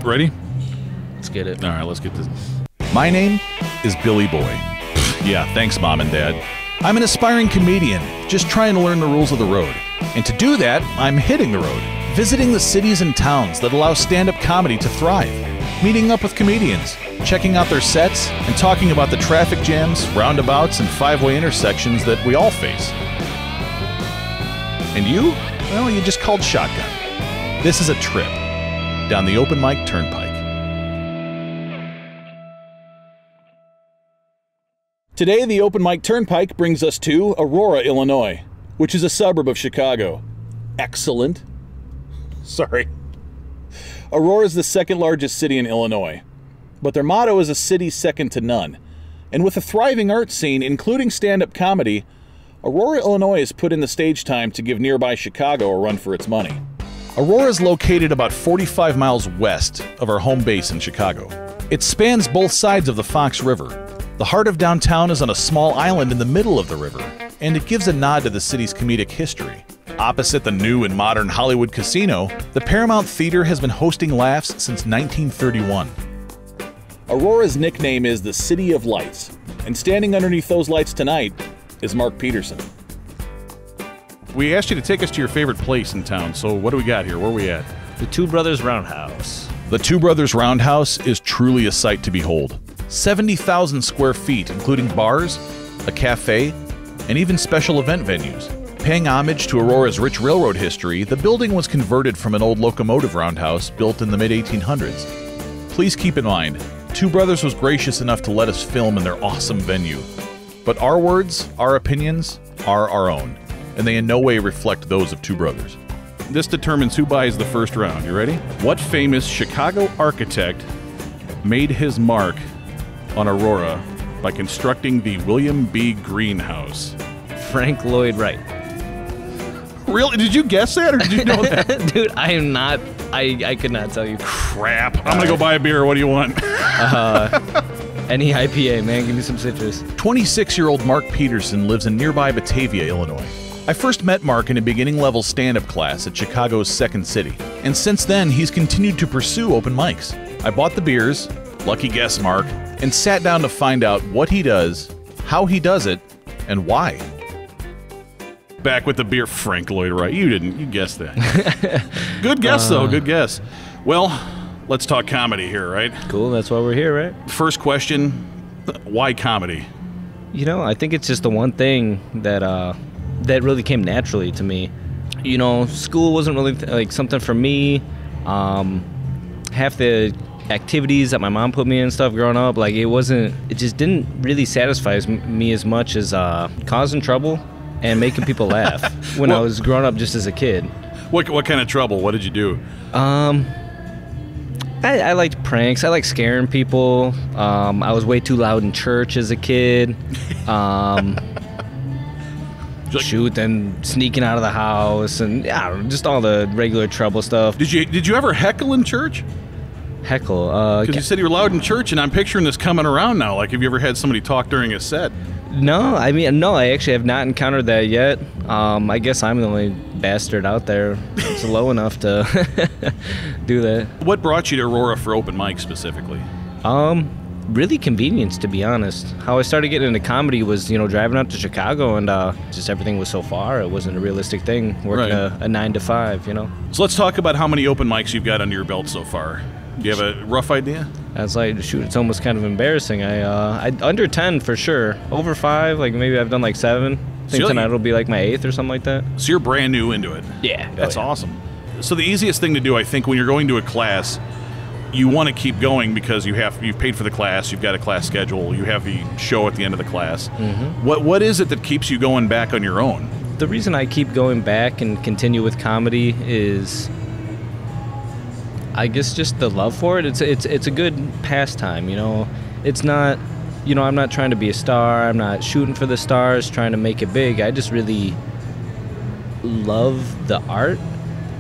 Ready? Let's get it. All right, let's get this. My name is Billy Boy. Yeah, thanks, Mom and Dad. I'm an aspiring comedian, just trying to learn the rules of the road. And to do that, I'm hitting the road, visiting the cities and towns that allow stand-up comedy to thrive, meeting up with comedians, checking out their sets, and talking about the traffic jams, roundabouts, and five-way intersections that we all face. And you? Well, you just called shotgun. This is a trip down the Open Mic Turnpike. Today, the Open Mic Turnpike brings us to Aurora, Illinois, which is a suburb of Chicago. Excellent. Sorry. Aurora is the second largest city in Illinois, but their motto is a city second to none. And with a thriving art scene, including stand-up comedy, Aurora, Illinois has put in the stage time to give nearby Chicago a run for its money. Aurora is located about 45 miles west of our home base in Chicago. It spans both sides of the Fox River. The heart of downtown is on a small island in the middle of the river, and it gives a nod to the city's comedic history. Opposite the new and modern Hollywood casino, the Paramount Theater has been hosting laughs since 1931. Aurora's nickname is the City of Lights, and standing underneath those lights tonight is Mark Peterson. We asked you to take us to your favorite place in town, so what do we got here? Where are we at? The Two Brothers Roundhouse. The Two Brothers Roundhouse is truly a sight to behold. 70,000 square feet, including bars, a cafe, and even special event venues. Paying homage to Aurora's rich railroad history, the building was converted from an old locomotive roundhouse built in the mid-1800s. Please keep in mind, Two Brothers was gracious enough to let us film in their awesome venue. But our words, our opinions, are our own, and they in no way reflect those of Two Brothers. This determines who buys the first round. You ready? What famous Chicago architect made his mark on Aurora by constructing the William B. Greenhouse? Frank Lloyd Wright. Really? Did you guess that, or did you know that? Dude, I am not. I could not tell you. Crap. I'm gonna go buy a beer. What do you want? Any IPA, man. Give me some citrus. 26-year-old Mark Peterson lives in nearby Batavia, Illinois. I first met Mark in a beginning-level stand-up class at Chicago's Second City, and since then, he's continued to pursue open mics. I bought the beers, lucky guess Mark, and sat down to find out what he does, how he does it, and why. Back with the beer, Frank Lloyd Wright. You guessed that. Good guess, though. Good guess. Well, let's talk comedy here, right? Cool, that's why we're here, right? First question, why comedy? You know, I think it's just the one thing that that really came naturally to me. You know, school wasn't really like something for me. Half the activities that my mom put me in and stuff growing up, like it just didn't really satisfy me as much as causing trouble and making people laugh when I was growing up just as a kid. What kind of trouble? What did you do? I liked pranks. I liked scaring people. I was way too loud in church as a kid. Shooting, sneaking out of the house, and yeah, just all the regular trouble stuff. Did you ever heckle in church? Heckle? Because you said you were loud in church, and I'm picturing this coming around now. Like, have you ever had somebody talk during a set? No, I actually have not encountered that yet. I guess I'm the only bastard out there that's low enough to do that. What brought you to Aurora for open mic specifically? Really convenience, to be honest. How I started getting into comedy was, you know, driving up to Chicago, and just everything was so far. It wasn't a realistic thing, working a 9 to 5, you know. So let's talk about how many open mics you've got under your belt so far. Do you have a rough idea? I was like, shoot, it's almost kind of embarrassing. I under 10 for sure. Over 5, like maybe I've done like 7. I think tonight will be like my 8th or something like that. So you're brand new into it. Yeah. That's awesome. So the easiest thing to do, I think, when you're going to a class, you want to keep going because you've paid for the class, you've got a class schedule, you have the show at the end of the class. Mm-hmm. What is it that keeps you going back on your own? The reason I keep going back and continue with comedy is, I guess, just the love for it. It's a good pastime, you know. It's not, you know, I'm not trying to be a star. I'm not shooting for the stars, trying to make it big. I just really love the art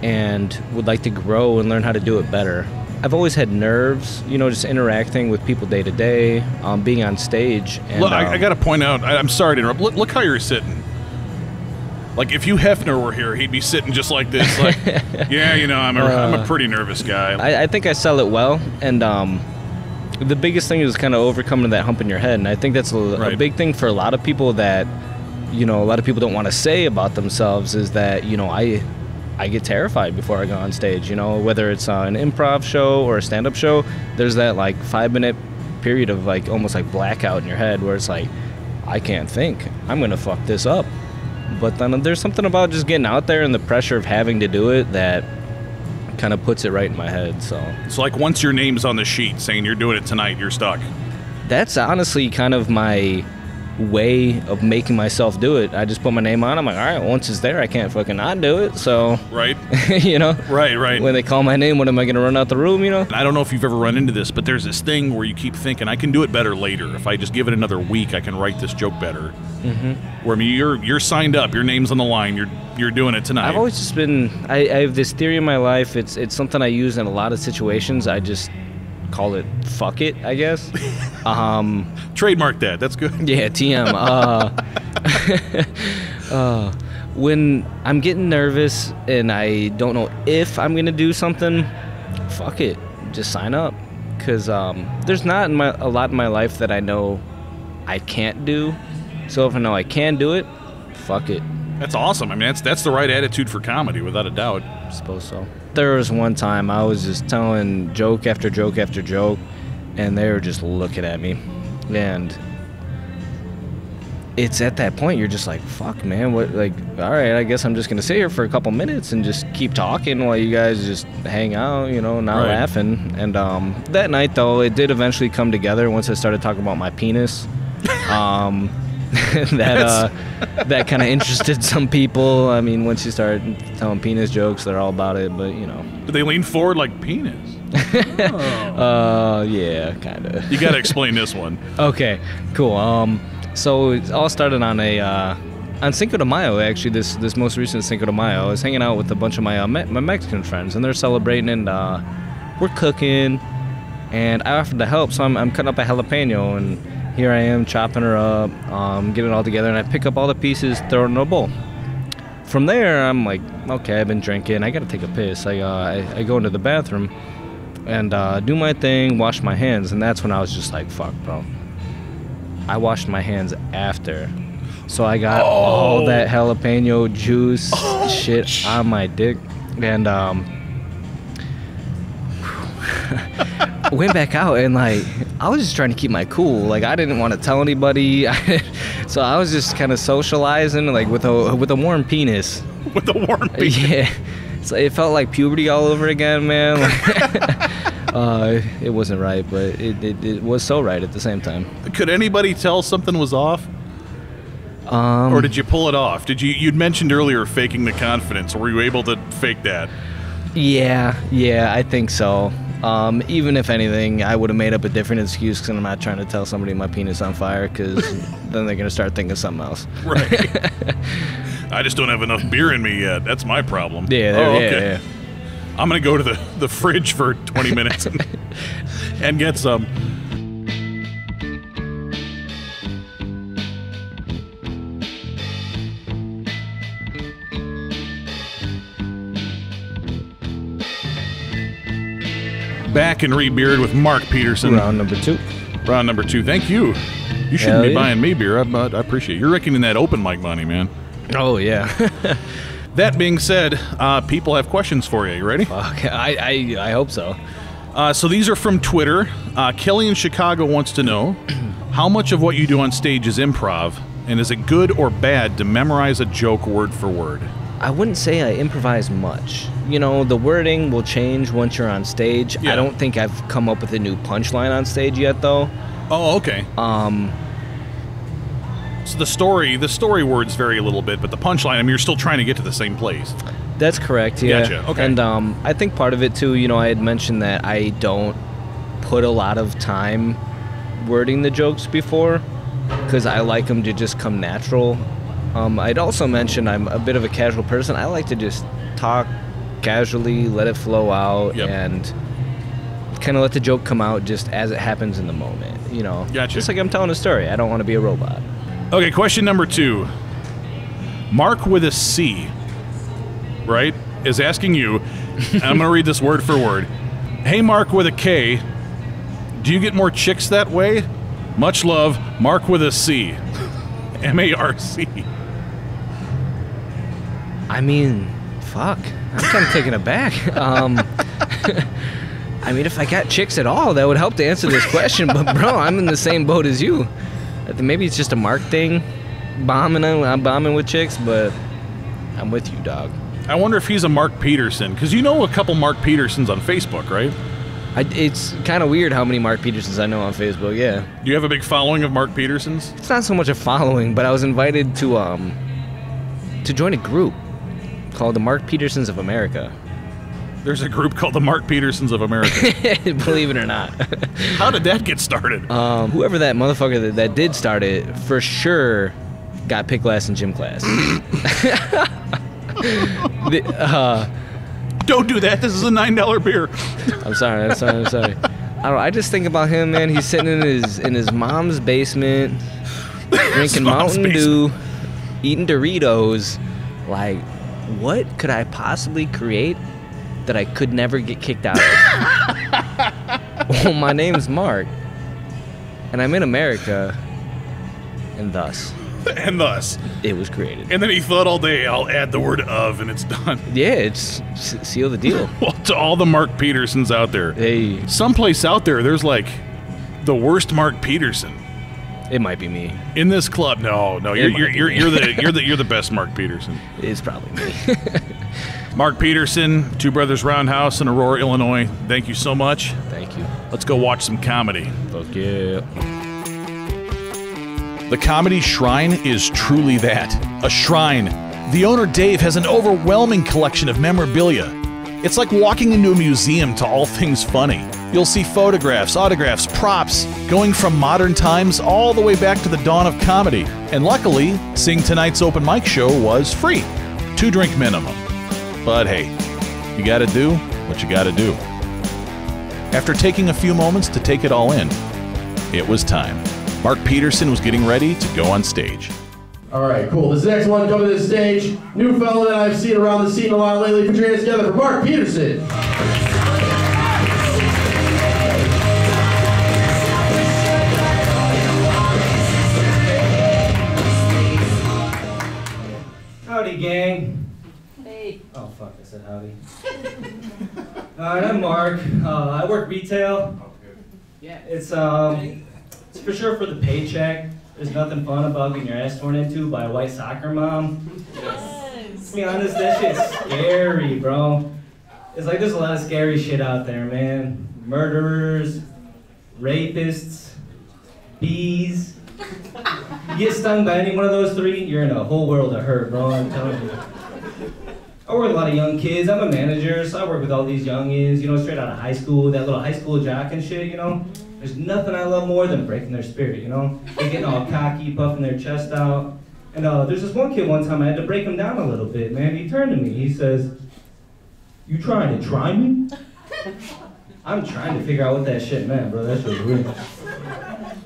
and would like to grow and learn how to do it better. I've always had nerves, you know, just interacting with people day to day, being on stage. And, look, I got to point out, I'm sorry to interrupt. Look how you're sitting. Like if Hugh Hefner were here, he'd be sitting just like this, like, yeah, you know, I'm a pretty nervous guy. I think I sell it well, and the biggest thing is kind of overcoming that hump in your head, and I think that's a big thing for a lot of people that, you know, a lot of people don't want to say about themselves is that, you know, I get terrified before I go on stage, you know, whether it's an improv show or a stand-up show, there's that like 5-minute period of like almost like blackout in your head where it's like, I can't think, I'm gonna fuck this up. But then there's something about just getting out there and the pressure of having to do it that kind of puts it right in my head. So it's like once your name's on the sheet saying you're doing it tonight, you're stuck. That's honestly kind of my way of making myself do it. I just put my name on. I'm like, all right, once it's there, I can't fucking not do it. So right, you know, right. When they call my name, when am I going to run out the room? You know. I don't know if you've ever run into this, but there's this thing where you keep thinking, I can do it better later. If I just give it another week, I can write this joke better. Mm-hmm. Where I mean, you're signed up, your name's on the line, you're doing it tonight. I've always just been. I have this theory in my life. It's something I use in a lot of situations. I just call it fuck it, I guess. Trademark that. That's good. Yeah, TM. When I'm getting nervous and I don't know if I'm gonna do something, fuck it, just sign up. Because there's not a lot in my life that I know I can't do. So if I know I can do it, fuck it. That's awesome. I mean, that's the right attitude for comedy, without a doubt. I suppose so. There was one time I was just telling joke after joke after joke, and they were just looking at me. And it's at that point you're just like, fuck, man, what? Like, all right, I guess I'm just gonna sit here for a couple minutes and just keep talking while you guys just hang out, you know, not laughing. And that night though, it did eventually come together once I started talking about my penis. That kind of interested some people. I mean, once you start telling penis jokes, they're all about it. But you know, did they lean forward like penis? Yeah, kind of. You got to explain this one. Okay, cool. So it all started on Cinco de Mayo. Actually, this most recent Cinco de Mayo, I was hanging out with a bunch of my Mexican friends, and they're celebrating, and we're cooking, and I offered to help, so I'm cutting up a jalapeno, and here I am chopping her up, getting it all together, and I pick up all the pieces, throw it in a bowl. From there, I'm like, okay, I've been drinking, I gotta take a piss. I go into the bathroom and do my thing, wash my hands, and that's when I was just like, fuck, bro. I washed my hands after. So I got all that jalapeno juice shit on my dick, and went back out, and like I was just trying to keep my cool. Like I didn't want to tell anybody, so I was just kind of socializing, like with a warm penis. With a warm penis. Yeah, so it felt like puberty all over again, man. It wasn't right, but it was so right at the same time. Could anybody tell something was off? Or did you pull it off? You'd mentioned earlier faking the confidence. Were you able to fake that? Yeah, I think so. Even if anything, I would have made up a different excuse because I'm not trying to tell somebody my penis on fire, because then they're going to start thinking something else. Right. I just don't have enough beer in me yet. That's my problem. Yeah, okay. Yeah. I'm going to go to the fridge for 20 minutes and get some. Back and re-beered with Mark Peterson. Round number two. Thank you. You shouldn't be buying me beer, but I appreciate it. You're reckoning that open mic money, man. Oh, yeah. That being said, people have questions for you. You ready? Okay, I hope so. So these are from Twitter. Kelly in Chicago wants to know, how much of what you do on stage is improv, and is it good or bad to memorize a joke word for word? I wouldn't say I improvise much. You know, the wording will change once you're on stage. Yeah. I don't think I've come up with a new punchline on stage yet, though. Oh, okay. So the story words vary a little bit, but the punchline, I mean, you're still trying to get to the same place. That's correct, yeah. Gotcha, okay. And I think part of it, too, you know, I had mentioned that I don't put a lot of time wording the jokes before, because I like them to just come natural. I'd also mentioned I'm a bit of a casual person. I like to just talk casually, let it flow out, and kind of let the joke come out just as it happens in the moment, you know? Gotcha. Just like I'm telling a story. I don't want to be a robot. Okay, question number 2. Mark with a C, right, is asking you, and I'm going to read this word for word. Hey, Mark with a K, do you get more chicks that way? Much love, Mark with a C. M-A-R-C. I mean, fuck. I'm kind of taken aback. I mean, if I got chicks at all, that would help to answer this question. But, bro, I'm in the same boat as you. I think maybe it's just a Mark thing. I'm bombing with chicks, but I'm with you, dog. I wonder if he's a Mark Peterson, because you know a couple Mark Petersons on Facebook, right? It's kind of weird how many Mark Petersons I know on Facebook, yeah. Do you have a big following of Mark Petersons? It's not so much a following, but I was invited to join a group called the Mark Petersons of America. There's a group called the Mark Petersons of America. Believe it or not. How did that get started? Whoever that motherfucker that did start it, for sure, got picked last in gym class. Don't do that. This is a $9 beer. I'm sorry. I don't know. I just think about him, man. He's sitting in his mom's basement, drinking Mountain Dew, eating Doritos. Like, what could I possibly create that I could never get kicked out of? Well, my name's Mark, and I'm in America, and thus. And thus. It was created. And then he thought all day, I'll add the word of, and it's done. Yeah, it's seal the deal. Well, to all the Mark Petersons out there. Hey. Someplace out there, there's like the worst Mark Peterson. It might be me. In this club, no, you're the best Mark Peterson. It's probably me. Mark Peterson, Two Brothers Roundhouse in Aurora, Illinois. Thank you so much. Thank you. Let's go watch some comedy. Fuck yeah. The Comedy Shrine is truly that, a shrine. The owner, Dave, has an overwhelming collection of memorabilia. It's like walking into a museum to all things funny. You'll see photographs, autographs, props, going from modern times all the way back to the dawn of comedy. And luckily, seeing tonight's open mic show was free. 2-drink minimum. But hey, you gotta do what you gotta do. After taking a few moments to take it all in, it was time. Mark Peterson was getting ready to go on stage. All right, cool. This next one coming to the stage, new fella that I've seen around the scene a lot lately. Put your hands together for Mark Peterson. Howdy, gang. Hey. Oh, fuck, I said howdy. Alright, I'm Mark. I work retail. Yeah. It's for sure for the paycheck. There's nothing fun about getting your ass torn into by a white soccer mom. Yes. To be honest, that shit's scary, bro. It's like there's a lot of scary shit out there, man. Murderers, rapists, bees. You get stung by any one of those three, you're in a whole world of hurt, bro, I'm telling you. I work with a lot of young kids. I'm a manager, so I work with all these youngins, you know, straight out of high school, that little high school jock and shit, you know. There's nothing I love more than breaking their spirit, you know. They're getting all cocky, puffing their chest out. And there's this one kid one time, I had to break him down a little bit, man. He turned to me, he says, "You trying to try me?" I'm trying to figure out what that shit meant, bro. That shit was weird.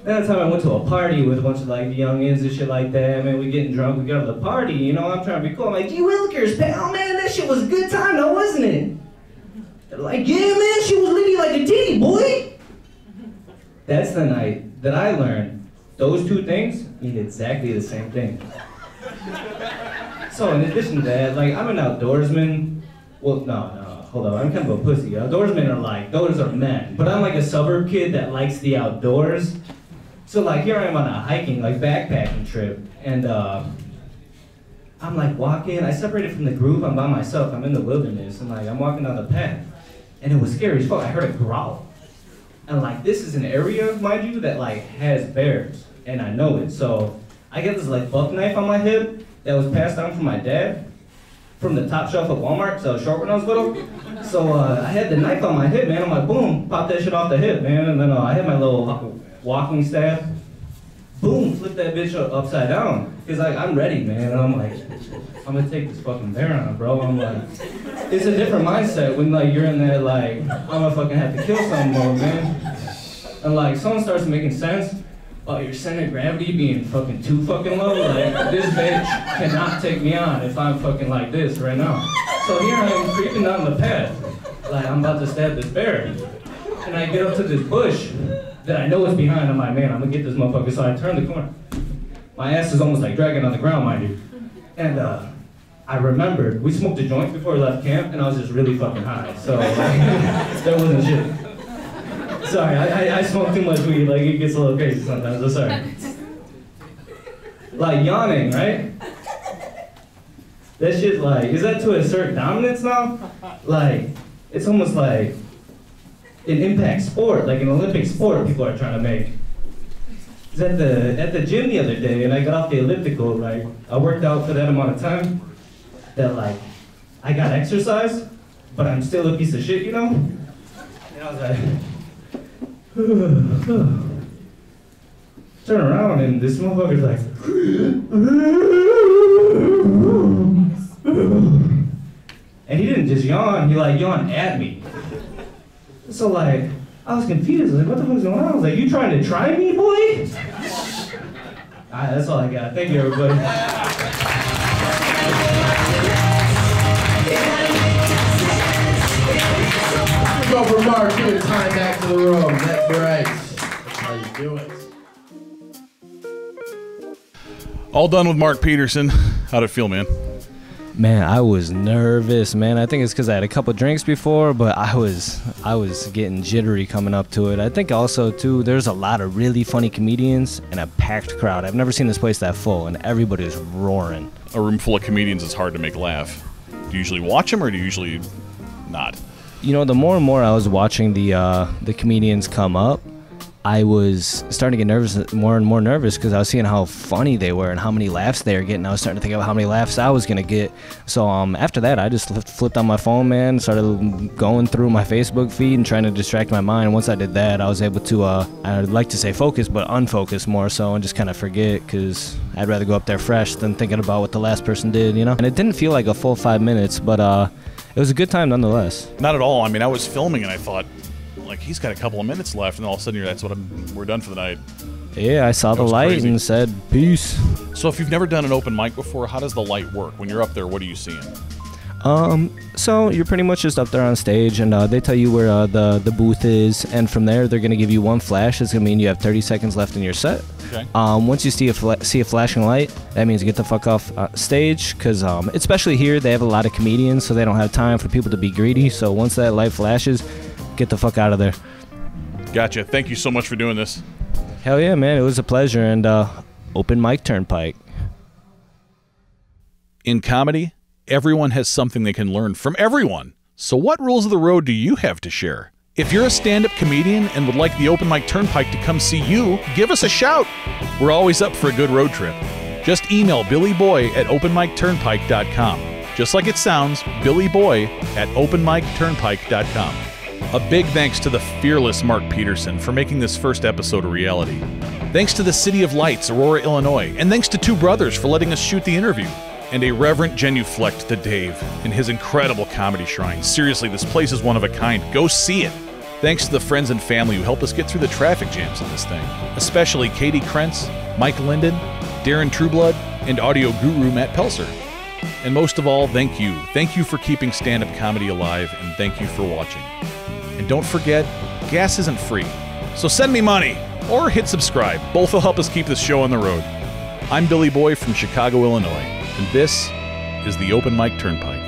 That time I went to a party with a bunch of like youngins and shit like that, man. We getting drunk, we go to the party, you know, I'm trying to be cool. I'm like, "Gee Willikers, pal, man, that shit was a good time though, wasn't it?" They're like, "Yeah, man, she was litty like a titty, boy." That's the night that I learned those two things mean exactly the same thing. So in addition to that, like, I'm an outdoorsman. Well, no, hold on, I'm kind of a pussy. Outdoorsmen are like, those are men. But I'm like a suburb kid that likes the outdoors. So like here I am on a hiking, like backpacking trip, and I'm like walking, I separated from the group, I'm by myself, I'm in the wilderness, and like I'm walking down the path, and it was scary as fuck. I heard a growl. And like this is an area, mind you, that like has bears, and I know it. So I get this like buck knife on my hip that was passed down from my dad from the top shelf at Walmart, because I was short when I was little. So I had the knife on my hip, man. I'm like, boom, pop that shit off the hip, man. And then I had my little walking staff. Boom, flip that bitch upside down. Because like, I'm ready, man. And I'm like, I'm gonna take this fucking bear on, bro. I'm like, it's a different mindset when like you're in there like, I'm gonna fucking have to kill someone, man. And like, someone starts making sense. oh, your center of gravity being fucking too fucking low? Like, this bitch cannot take me on if I'm fucking like this right now. So here I am creeping down the path, like I'm about to stab this bear. And I get up to this bush that I know is behind. I'm like, man, I'm gonna get this motherfucker. So I turn the corner. My ass is almost like dragging on the ground, mind you. And I remembered, we smoked a joint before we left camp, and I was just really fucking high. So that wasn't shit. Sorry, I smoke too much weed. Like, it gets a little crazy sometimes. I'm sorry. Like, yawning, right? That shit, like, is that to assert dominance now? Like, it's almost like an impact sport, like an Olympic sport people are trying to make. I was at the gym the other day, and I got off the elliptical, right? I worked out for that amount of time that, like, I got exercise, but I'm still a piece of shit, you know? And I was like, turn around, and this motherfucker's like, and he didn't just yawn, he like yawned at me. So like, I was confused, like, what the fuck's going on? I was like, you trying to try me, boy? Alright, that's all I got. Thank you, everybody. Let's go for Mark, give it time back to the room. That's right. That's how you do it. All done with Mark Peterson. How'd it feel, man? Man, I was nervous, man. I think it's because I had a couple drinks before, but I was getting jittery coming up to it. I think also, too, there's a lot of really funny comedians and a packed crowd. I've never seen this place that full, and everybody was roaring. A room full of comedians is hard to make laugh. Do you usually watch them, or do you usually not? You know, the more and more I was watching the comedians come up, I was starting to get nervous, more and more nervous, because I was seeing how funny they were and how many laughs they were getting. I was starting to think about how many laughs I was gonna get. So after that, I just flipped on my phone, man, started going through my Facebook feed and trying to distract my mind. Once I did that, I was able to, I'd like to say focus, but unfocus more so, and just kind of forget, because I'd rather go up there fresh than thinking about what the last person did, you know? And it didn't feel like a full 5 minutes, but it was a good time nonetheless. Not at all. I mean, I was filming and I thought, like, he's got a couple of minutes left, and all of a sudden we're done for the night. Yeah, I saw the light crazy. And said, peace. So if you've never done an open mic before, how does the light work? When you're up there, what are you seeing? So you're pretty much just up there on stage, and they tell you where the booth is, and from there they're going to give you one flash. It's going to mean you have 30 seconds left in your set. Okay. Once you see a flashing light, that means you get the fuck off stage, because especially here, they have a lot of comedians, so they don't have time for people to be greedy. So once that light flashes, get the fuck out of there. Gotcha. Thank you so much for doing this. Hell yeah, man. It was a pleasure. And Open Mic Turnpike. In comedy, everyone has something they can learn from everyone. So what rules of the road do you have to share? If you're a stand-up comedian and would like the Open Mic Turnpike to come see you, give us a shout. We're always up for a good road trip. Just email billyboy@openmicturnpike.com. Just like it sounds, billyboy@openmicturnpike.com. A big thanks to the fearless Mark Peterson for making this first episode a reality. Thanks to the City of Lights, Aurora, Illinois, and thanks to Two Brothers for letting us shoot the interview. And a reverent genuflect to Dave in his incredible comedy shrine. Seriously, this place is one of a kind. Go see it. Thanks to the friends and family who helped us get through the traffic jams in this thing. Especially Katie Krentz, Mike Linden, Darren Trueblood, and audio guru Matt Pelser. And most of all, thank you. Thank you for keeping stand-up comedy alive, and thank you for watching. And don't forget, gas isn't free. So send me money, or hit subscribe. Both will help us keep this show on the road. I'm Billy Boy from Chicago, Illinois, and this is the Open Mic Turnpike.